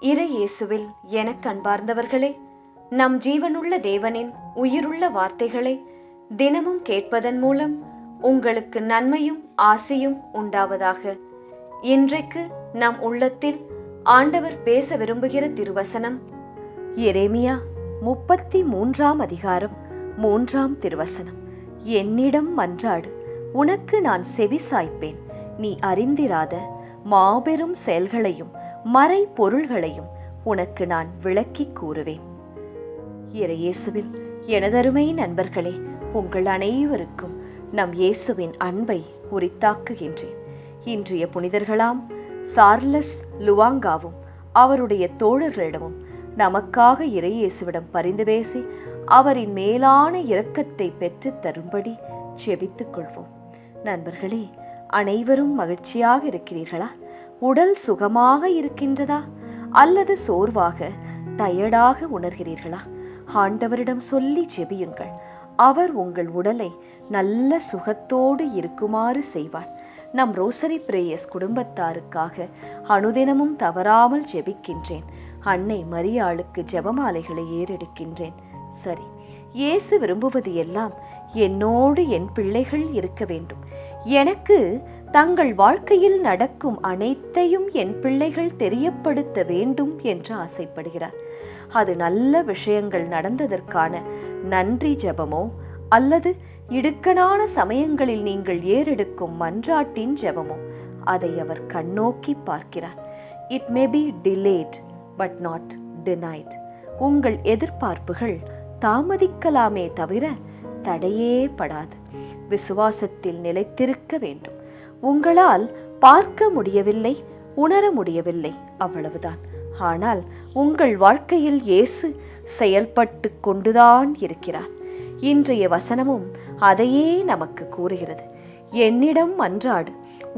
இறை இயேசுவில் எனக்கு அன்பார்ந்தவர்களே, நம் ஜீவனுள்ள தேவனின் உயிருள்ள வார்த்தைகளை தினமும் கேட்பதன் மூலம் உங்களுக்கு நன்மையும் ஆசையும் உண்டாவதாக. இன்றைக்கு நம் உள்ளத்தில் ஆண்டவர் பேச விரும்புகிற திருவசனம் எரேமியா 33 அதிகாரம் 3 திருவசனம். என்னிடம் மன்றாடு, உனக்கு நான் செவி சாய்ப்பேன். நீ அறிந்திராத மாபெரும் செயல்களையும் மறை பொருள்களையும் உனக்கு நான் விளக்கிக் கூறுவேன். இறையேசுவில் எனதருமை நண்பர்களே, உங்கள் அனைவருக்கும் நம் இயேசுவின் அன்பை உரித்தாக்குகின்றேன். இன்றைய புனிதர்களாம் சார்லஸ் லுவாங்காவும் அவருடைய தோழர்களிடமும் நமக்காக இறையேசுவிடம் பரிந்து பேசி அவரின் மேலான இரக்கத்தை பெற்று தரும்படி ஜெபித்துக் கொள்வோம். நண்பர்களே, அனைவரும் மகிழ்ச்சியாக இருக்கிறீர்களா? உடல் சுகமாக இருக்கின்றதா? அல்லது சோர்வாக டயர்டாக உணர்கிறீர்களா? ஆண்டவரிடம் சொல்லி ஜெபியுங்கள். அவர் உங்கள் உடலை நல்ல சுகத்தோடு இருக்குமாறு செய்வார். நம் ரோசரி பிரேயர்ஸ் குடும்பத்தாருக்காக அனுதினமும் தவறாமல் ஜெபிக்கின்றேன். அன்னை மரியாளுக்கு ஜெபமாலைகளை ஏறெடுக்கின்றேன். சரி, இயேசு விரும்புவது எல்லாம் என்னோடு என் பிள்ளைகள் இருக்க வேண்டும். எனக்கு தங்கள் வாழ்க்கையில் நடக்கும் அனைத்தையும் என் பிள்ளைகள் தெரியப்படுத்த வேண்டும் என்று ஆசைப்படுகிறார். அது நல்ல விஷயங்கள் நடந்ததற்கான நன்றி ஜெபமோ அல்லது இடுக்கணான சமயங்களில் நீங்கள் ஏறெடுக்கும் மன்றாட்டின் ஜெபமோ, அதை அவர் கண்ணோக்கி பார்க்கிறார். It may be delayed but not denied. உங்கள் எதிர்பார்ப்புகள் தாமதிக்கலாமே தவிர தடையே படாது. விசுவாசத்தில் நிலைத்திருக்க வேண்டும். உங்களால் பார்க்க முடியவில்லை, உணர முடியவில்லை, அவ்வளவுதான். ஆனால் உங்கள் வாழ்க்கையில் இயேசு செயல்பட்டு கொண்டுதான் இருக்கிறார். இன்றைய வசனமும் அதையே நமக்கு கூறுகிறது. என்னிடம் மன்றாடு,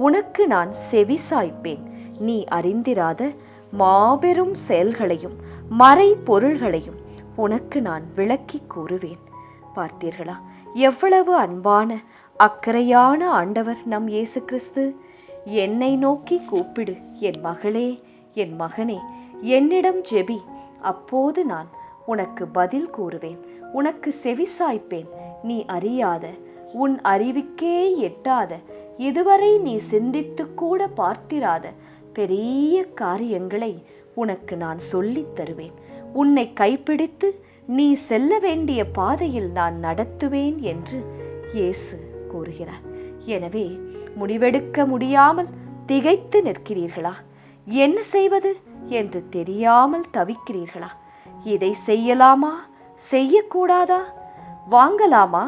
உனக்கு நான் செவி சாய்ப்பேன். நீ அறிந்திராத மாபெரும் செயல்களையும் மறை பொருள்களையும் உனக்கு நான் விளக்கிக் கூறுவேன். பார்த்தீர்களா, எவ்வளவு அன்பான அக்கறையான ஆண்டவர் நம் இயேசு கிறிஸ்து. என்னை நோக்கி கூப்பிடு என் மகளே, என் மகனே, என்னிடம் ஜெபி, அப்போது நான் உனக்கு பதில் கூறுவேன், உனக்கு செவி சாய்ப்பேன். நீ அறியாத, உன் அறிவுக்கே எட்டாத, இதுவரை நீ சிந்தித்து கூட பார்த்திராத பெரிய காரியங்களை உனக்கு நான் சொல்லித் தருவேன். உன்னை கைப்பிடித்து நீ செல்ல வேண்டிய பாதையில் நான் நடத்துவேன் என்று இயேசு கூறுகிறார். எனவே முடிவெடுக்க முடியாமல் திகைத்து நிற்கிறீர்களா? என்ன செய்வது என்று தெரியாமல் தவிக்கிறீர்களா? இதை செய்யலாமா, செய்யக்கூடாதா? வாங்கலாமா,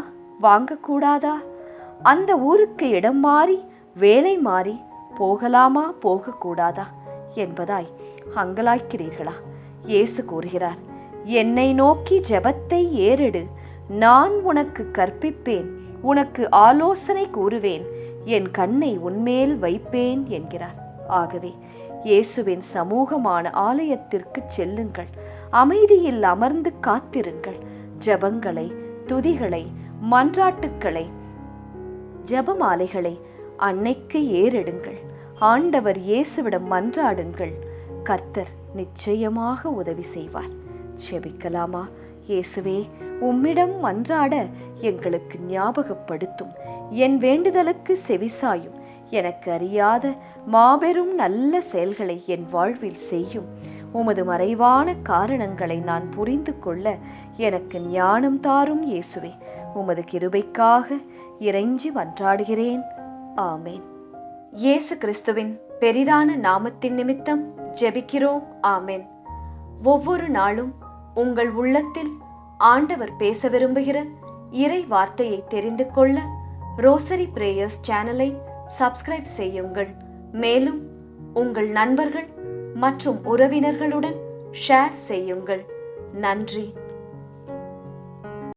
வாங்கக்கூடாதா? அந்த ஊருக்கு இடம் மாறி வேலை மாறி போகலாமா, போகக்கூடாதா என்பதாய் அங்கலாய்க்கிறீர்களா? இயேசு கூறுகிறார், என்னை நோக்கி ஜெபத்தை ஏறெடு, நான் உனக்கு கற்பிப்பேன், உனக்கு ஆலோசனை கூறுவேன், என் கண்ணை உன்மேல் வைப்பேன் என்கிறார். ஆகவே இயேசுவின் சமூகமான ஆலயத்திற்கு செல்லுங்கள். அமைதியில் அமர்ந்து காத்திருங்கள். ஜெபங்களை, துதிகளை, மன்றாட்டுக்களை, ஜெபமாலைகளை அன்னைக்கு ஏறெடுங்கள். ஆண்டவர் இயேசுவிடம் மன்றாடுங்கள். கர்த்தர் நிச்சயமாக உதவி செய்வார். ஜெபிக்கலாமா? இயேசுவே, உம்மிடம் மன்றாட எங்களுக்கு ஞாபகப்படுத்தும். என் வேண்டுதலுக்கு செவிசாயும். எனக்கு அறியாத மாபெரும் நல்ல செயல்களை என் வாழ்வில் செய்யும். உமது மறைவான காரணங்களை நான் புரிந்து கொள்ள எனக்கு ஞானம் தாரும் இயேசுவே. உமது கிருபைக்காக இறைஞ்சி மன்றாடுகிறேன். ஆமேன். இயேசு கிறிஸ்துவின் பெரிதான நாமத்தின் நிமித்தம் ஜெபிக்கிறோம். ஆமேன். ஒவ்வொரு நாளும் உங்கள் உள்ளத்தில் ஆண்டவர் பேச விரும்புகிற இறை வார்த்தையை தெரிந்து கொள்ள ரோசரி பிரேயர்ஸ் சேனலை சப்ஸ்கிரைப் செய்யுங்கள். மேலும் உங்கள் நண்பர்கள் மற்றும் உறவினர்களுடன் ஷேர் செய்யுங்கள். நன்றி.